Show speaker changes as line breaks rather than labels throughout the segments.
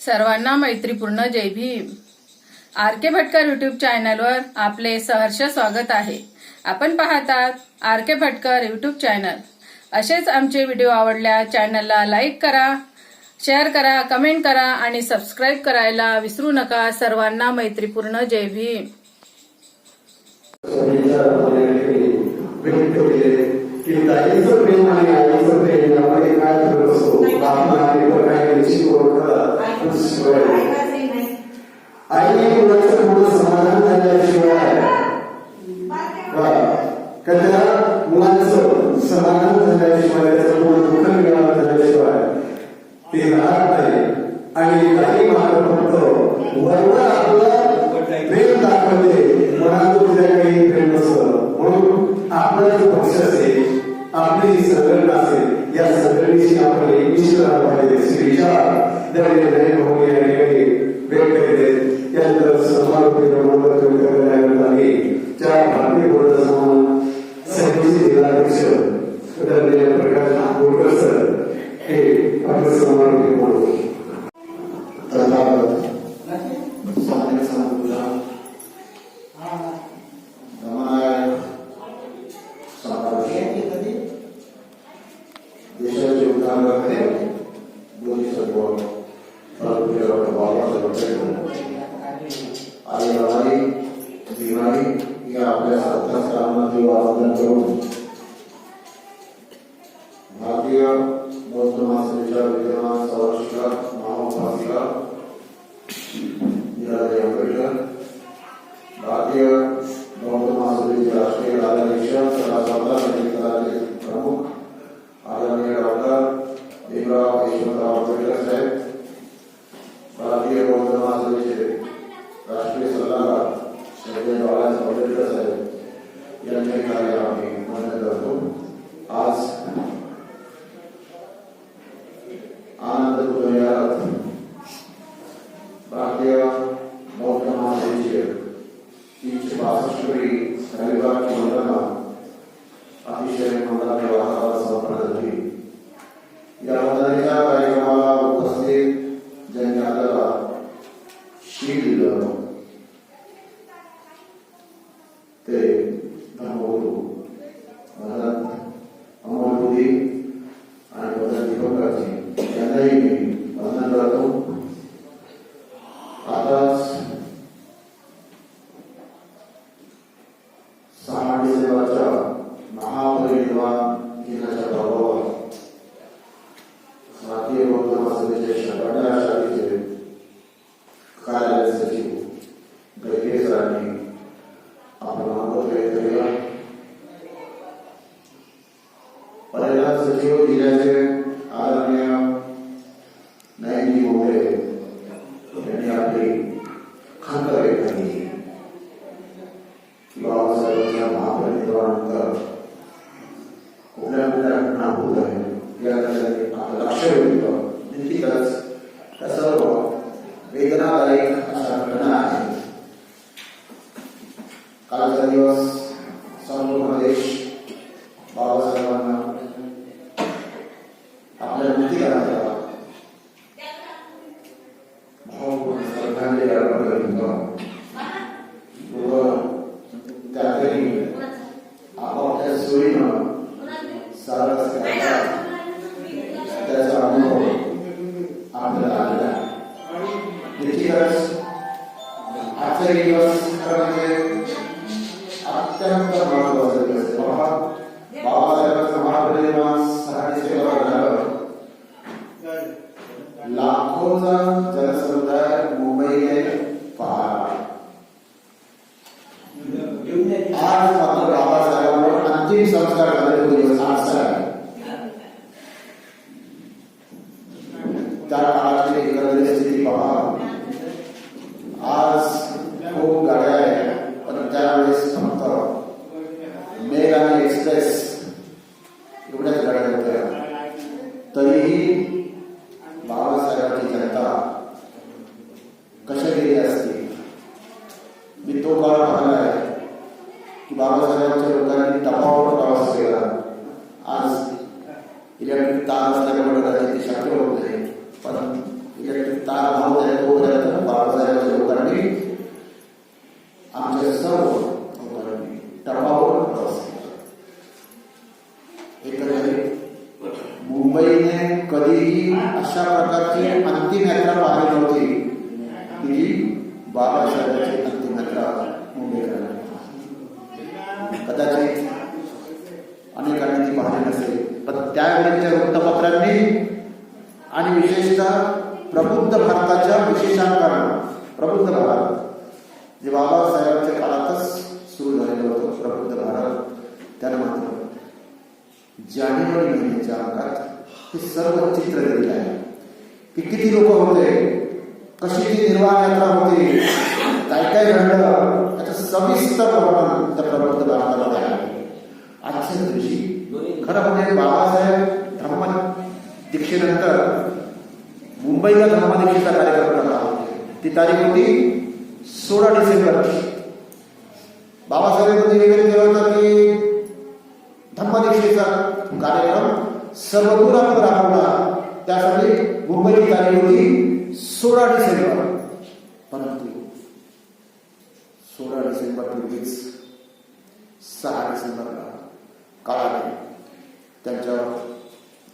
सर्वांना मैत्रीपूर्ण जय भीम। आर के भटकर यूट्यूब चॅनलवर आपले सहर्ष स्वागत आहे। आपण पाहतात आर के भटकर यूट्यूब चॅनल। असेच आमचे व्हिडिओ आवडल्या चॅनलला लाईक करा, शेअर करा, कमेंट करा आणि सबस्क्राइब करायला विसरू नका। सर्वांना मैत्रीपूर्ण जय भीम।
समाधान झाल्याशिवाय मुलांचं समाधान झाल्याशिवाय त्याचं दुःख निवारण झाल्याशिवाय ते राहत नाही। आणि काही मार्ग फक्त वरवर आपलं प्रेम दाखवते, मनात तुझ्या काही प्रेम नसतं। म्हणून आपलं जो पक्ष असेल, आपली जी संघटना असेल, या संघटनेशी आपण एकनिष्ठ राहायला पाहिजे। श्री विचार दर्शन भाऊ या ठिकाणी व्यक्त केले। त्यानंतर समारोपी प्रमाणपत्र वितरण आहे। ज्या भारतीय बौद्ध समाज समितीचे जिल्हाध्यक्ष प्रकाश बोरकर सर हे आपलं समारोपी म्हणून देशाचे उद्धार करणे बोधिसत्व आणि लढाई बिमारी या आपल्या सत्तास्थानांना वंदन करून भारतीय बौद्ध महासभेच्या विद्यमान संरक्षिका महाउपासिका मीराबाई आंबेडकर, भारतीय बौद्ध महासभेचे राष्ट्रीय कार्याध्यक्ष तथा स्वतंत्र समितीचे प्रमुख आदरणीय डॉक्टर भीमराव यशवंतराव आंबेडकर साहेब, भारतीय बौद्ध महासभेचे राष्ट्रीय सल्लागार संजय बाळासाहेब आंबेडकर साहेब यांचे कार्य आम्ही वंदन करतो। आज आनंद हृदयात भारतीय बौद्ध महासभेचे 362वी रविवारची वंदना अतिशय मंगलमय वातावरणात संपन्न झाली। या वंदनेच्या कार्यक्रमाला उपस्थित ज्यांनी आपल्याला शील दिलं ते धर्मगुरू भगत अमोलपुरी आणि भगत दीपकराजी यांनाही मी वंदन करतो। आताच 6 डिसेंबरच्या महापरिनिर्वाण दिनाच्या प्रभावावर भारतीय बौद्ध महासभेचे शहाण्या शाखेचे कार्यालय सचिव गैरे सरांनी आपला अनुभव व्यक्त केला। पर्यटन सचिव जिल्ह्याचे आदरणीय नयनजी मोरे यांनी आपली खंत व्यक्त केली की बाबासाहेबांच्या महापरिनिर्वाणानंतर कुठल्या कुठल्या घटना होत आहेत याकडे आपलं लक्ष वेधलं। निश्चितच त्या सर्व वेदनादायक अशा घटना आहेत। कालचा दिवस संपूर्ण देश बाबासाहेबांना आपल्या मृत्यूला भावपूर्ण श्रद्धांजली अर्पण करीत होता व त्यातही आपापल्या सोयीनं सारस त्याचा अनुभव आपल्याला आलेला आहे। निश्चितच आजचा दिवस म्हणजे अत्यंत महत्वाचा दिवस आहे। बाबासाहेबांचं महापरिनिर्वाण 6 डिसेंबर झालं। लाखोचा जनसमुदाय मुंबईने पाहिला। आज मात्र बाबासाहेबांवर अंतिम संस्कार झाले तो दिवस आज आहे। त्या काळाची एकंदरीत स्थिती पहा। आज खूप गाड्या आहेत, पण त्यावेळेस फक्त मेल आणि एक्सप्रेस एवढ्याच गाड्या होत्या। तरीही बाबासाहेबांची जनता कशा गेली असती। मी तो काळ पाहिला आहे की बाबासाहेबांच्या लोकांनी टपावर प्रवास केला। आज इलेक्ट्रिक तार असल्यामुळे कदाचित ते शक्य होत नाही, पण इलेक्ट्रिक तार मुंबईने कधीही अशा प्रकारची अंतिम यात्रा पाहिली नव्हती की जी बाबासाहेबांची अंतिम यात्रा मुंबईकरांनी कदाचित अनेकांनी ती पाहिली नसेल, पण त्यावेळेच्या वृत्तपत्रांनी आणि विशेषतः प्रबुद्ध भारताच्या विशेषांकानं प्रबुद्ध भारत जे बाबासाहेबांच्या काळातच सुरू झालेलं होतं, प्रबुद्ध भारत, त्यानं मात्र जानेवारी महिन्याच्या अंकात हे सर्व चित्र दिलेलं आहे की किती लोक होते, कशी ती निर्वाण यात्रा होती, काय काय घडलं, त्याचं सविस्तर वर्णन त्या प्रबुद्ध भारतामध्ये आहे. आजच्या दिवशी खरं म्हणजे बाबासाहेब धर्म दीक्षेनंतर मुंबईला धर्मदीक्षेचा कार्यक्रम करणार होते. ती तारीख होती 16 डिसेंबर. बाबासाहेबांनी निवेदन केलं होतं की धर्मदीक्षेचा कार्यक्रम सर्वदूर आपण राबवला, त्यासाठी मुंबईची तारीख होती 16 डिसेंबर. परंतु 16 डिसेंबर पूर्वीच 6 डिसेंबरला काळाने त्यांच्यावर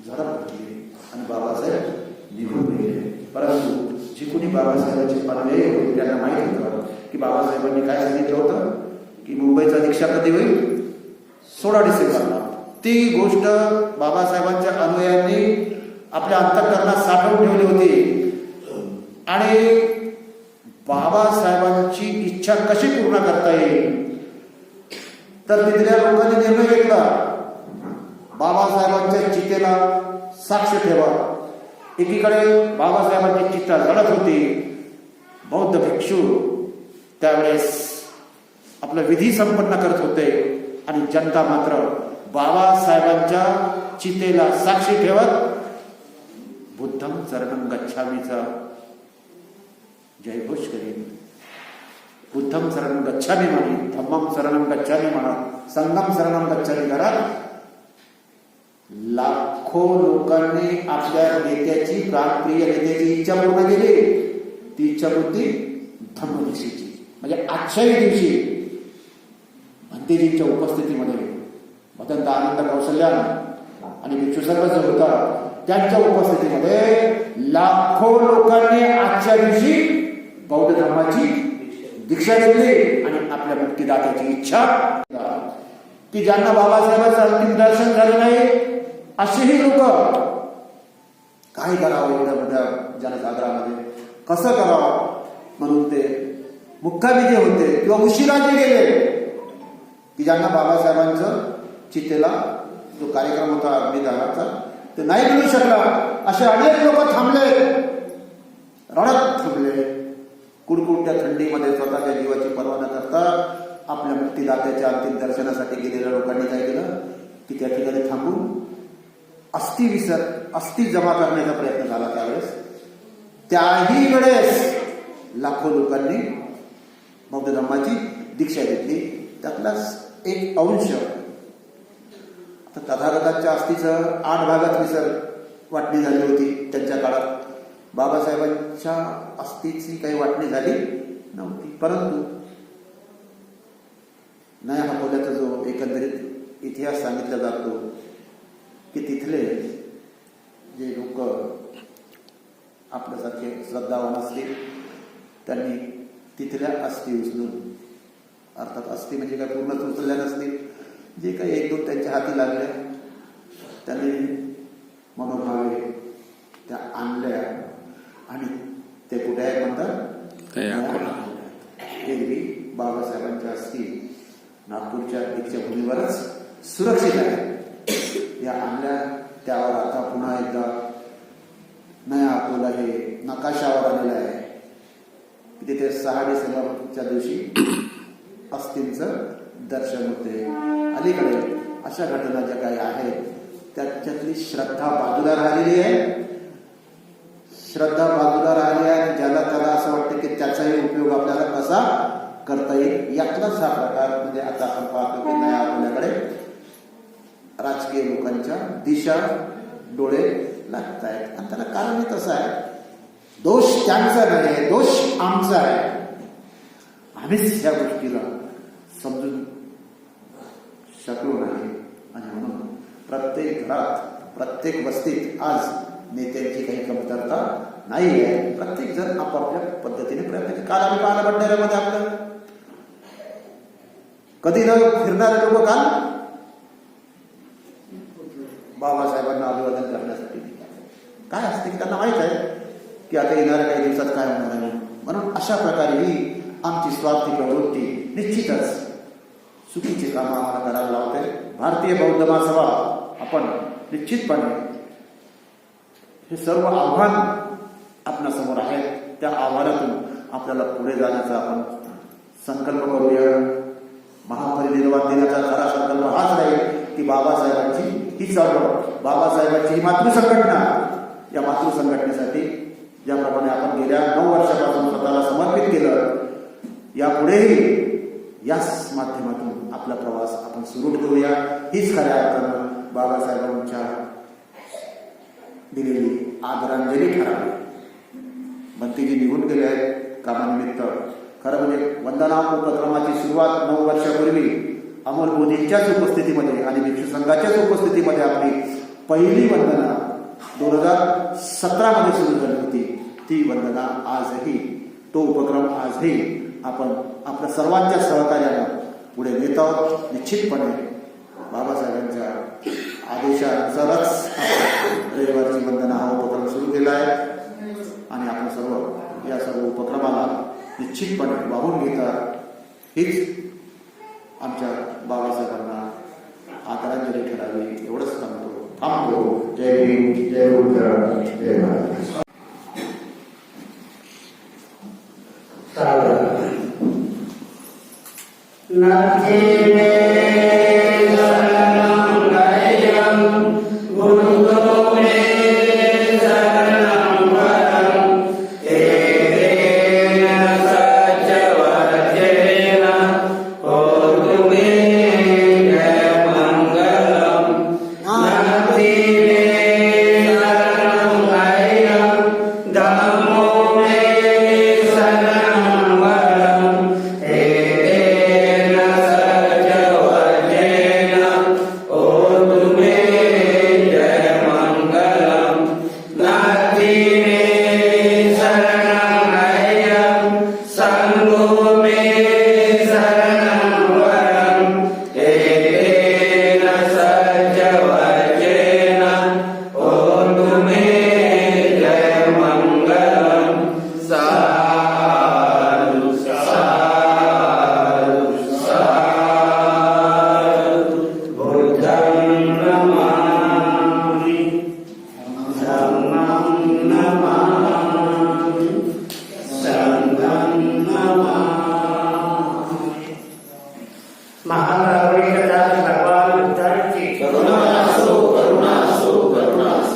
झडप घेतली आणि बाबासाहेब निघून गेले. परंतु जी कोणी बाबासाहेबांचे अनुयायी होते त्यांना माहीत होतं की बाबासाहेबांनी काय सांगितलं होतं की मुंबईचा दीक्षा कधी होईल, 16 डिसेंबरला. ती गोष्ट बाबासाहेबांच्या अनुयायांनी आपल्या अंतःकरणात साठवून ठेवली होती आणि बाबासाहेबांची इच्छा कशी पूर्ण करता येईल तर तिथल्या लोकांनी निर्णय घेतला, बाबासाहेबांच्या चितेला साक्ष ठेवा. एकीकडे बाबासाहेबांची चिता लढत होती, बौद्ध भिक्षू त्यावेळेस आपला विधी संपन्न करत होते आणि जनता मात्र बाबासाहेबांच्या चितेला साक्षी ठेवत बुद्धम शरणं गच्छामीचा जयघोष करीन. बुद्धम शरणं गच्छामी म्हणे, धम्मम शरणं गच्छामी म्हणा, संगम शरणं गच्छामी करा. लाखो लोकांनी आपल्या नेत्याची, प्राणप्रिय नेत्याची इच्छा पूर्ण केली. ती इच्छापूर्ती धम्मदीक्षेची. म्हणजे आजच्याही दिवशी भंतेजींच्या उपस्थितीमध्ये मदंत आनंद कौशल्यान आणि भिक्षू सर्व जो होता त्यांच्या उपस्थितीमध्ये लाखो लोकांनी आजच्या दिवशी बौद्ध धर्माची दीक्षा घेतली आणि आपल्या मुक्तिदात्याची इच्छा की ज्यांना बाबासाहेबांचं अंतिम दर्शन झालं नाही असेही लोक काय करावं एवढ्या मोठ्या जनसागरामध्ये, कसं करावं म्हणून ते मुक्कामी जे होते किंवा उशिरा जे गेले की ज्यांना बाबासाहेबांचं चितेला जो कार्यक्रम होता अग्निदानाचा ते नाही मिळू शकला, असे अनेक लोक थांबले, रडत थांबले. कुडकुडत्या थंडीमध्ये स्वतःच्या जीवाची पर्वा न करता आपल्या मुक्तिदात्याच्या अंतिम दर्शनासाठी गेलेल्या लोकांनी काय केलं की त्या ठिकाणी थांबून अस्थि जमा करण्याचा प्रयत्न झाला. त्यावेळेस त्याही वेळेस लाखो लोकांनी बौद्ध धर्माची दीक्षा घेतली. त्यातलाच एक अंश तथागतांच्या अस्थीचं 8 भागात वाटणी झाली होती त्यांच्या काळात. बाबासाहेबांच्या अस्थीची काही वाटणी झाली नव्हती. परंतु नया अकोल्याचा जो एकंदरीत इतिहास सांगितला जातो की तिथले जे लोक आपल्यासारखे श्रद्धावान असतील त्यांनी तिथल्या अस्थी उचलून, अर्थात अस्थी म्हणजे काय पूर्णच उचलल्या नसतील, जे काही 1-2 त्यांच्या हाती लागले त्यांनी मनोभावे त्या आणल्या आणि ते कुठे आहे म्हणतात एरवी बाबासाहेबांच्या अस्थी नागपूरच्या दीक्षाभूमीवरच सुरक्षित आहे. या आणल्या त्यावर आता पुन्हा एकदा नया अकोला हे नकाशावर आलेलं आहे. तिथे 6 डिसेंबरच्या दिवशी अस्थींचं दर्शन होते. अलीकडे अशा घटना ज्या काही आहेत त्याच्यातली श्रद्धा बाजूला राहिलेली आहे. श्रद्धा बाजूला राहिली आहे आणि ज्याला त्याला असं वाटतं की त्याचाही उपयोग आपल्याला कसा करता येईल, यातलाच हा प्रकार. म्हणजे आता आपण पाहतो की नया अकोल्याकडे राजकीय लोकांच्या दिशा डोळे लागत आहेत आणि त्याला कारणही तसं आहे. दोष त्यांचा नाही, दोष आमचा आहे. आम्हीच या गोष्टीला समजून शकलो नाही आणि म्हणून प्रत्येक घरात
प्रत्येक वस्तीत आज नेत्यांची काही कमतरता नाही आहे. प्रत्येक जण आपापल्या पद्धतीने प्रयत्न करतो. काल आम्ही पाहिलं भंडाऱ्यामध्ये आपलं कधी न फिरणारे लोक काल बाबासाहेबांना अभिवादन करण्यासाठी काय असते की त्यांना माहित आहे की आता येणाऱ्या काही दिवसात काय होणार आहे. म्हणून अशा प्रकारे ही आमची स्वार्थी प्रवृत्ती निश्चितच चुकीची कामं आम्हाला करायला लावते. भारतीय बौद्ध महासभा आपण निश्चितपणे हे सर्व आव्हान आपल्यासमोर आहेत. त्या आव्हानातून आपल्याला पुढे जाण्याचा आपण संकल्प करूया. महापरिनिर्वाण दिनाचा खरा संकल्प हाच राहील की बाबासाहेबांची ही चळवळ, बाबासाहेबांची ही मातृसंघटना, या मातृसंघटनेसाठी ज्याप्रमाणे आपण गेल्या 9 वर्षापासून स्वतःला समर्पित केलं, यापुढेही याच माध्यमातून आपला प्रवास आपण सुरू ठेवूया. हीच खऱ्या अर्थानं बाबासाहेबांच्या दिलेली आदरांजली ठरावी. भंतीजी निघून गेले आहेत कामानिमित्त. खरं म्हणजे वंदना उपक्रमाची सुरुवात 9 वर्षापूर्वी अमोल मोदींच्याच उपस्थितीमध्ये आणि भिक्षू संघाच्याच उपस्थितीमध्ये आपली पहिली वंदना 2017 मध्ये सुरू झाली होती. ती वंदना आजही, तो उपक्रम आजही आपण आपल्या सर्वांच्या सहकार्यानं पुढे नेत आहोत. निश्चितपणे बाबासाहेबांच्या आदेशानुसारच रविवारची वंदना हा उपक्रम सुरू केला आहे आणि आपण सर्व या सर्व उपक्रमाला निश्चितपणे वाहून घेता हीच आमच्या बाबासाहेबांना आदरांजली ठरावी. एवढंच थांबतो. जय भीम, जय गुरुदेव, जय महाराज.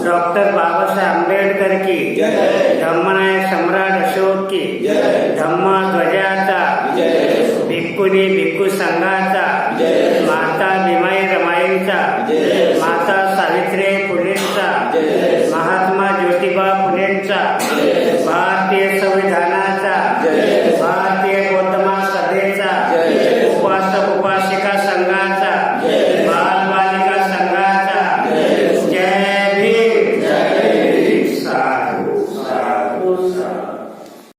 डॉक्टर बाबासाहेब आंबेडकर की धम्मनायक सम्राट अशोक की धम्म ध्वजाचा, भिक्खुनी भिक्खू संघाचा, माता भीमाई रमाईंचा, माता सावित्रीबाई फुलेंचा, महात्मा ज्योतिबा फुलेंचा, भारतीय संविधानाचा, भारतीय बौद्ध महासभेचा, उपासक उपासिका संघाचा, बालबालिका संघाचा. जय भीम. साधू साधू साधू.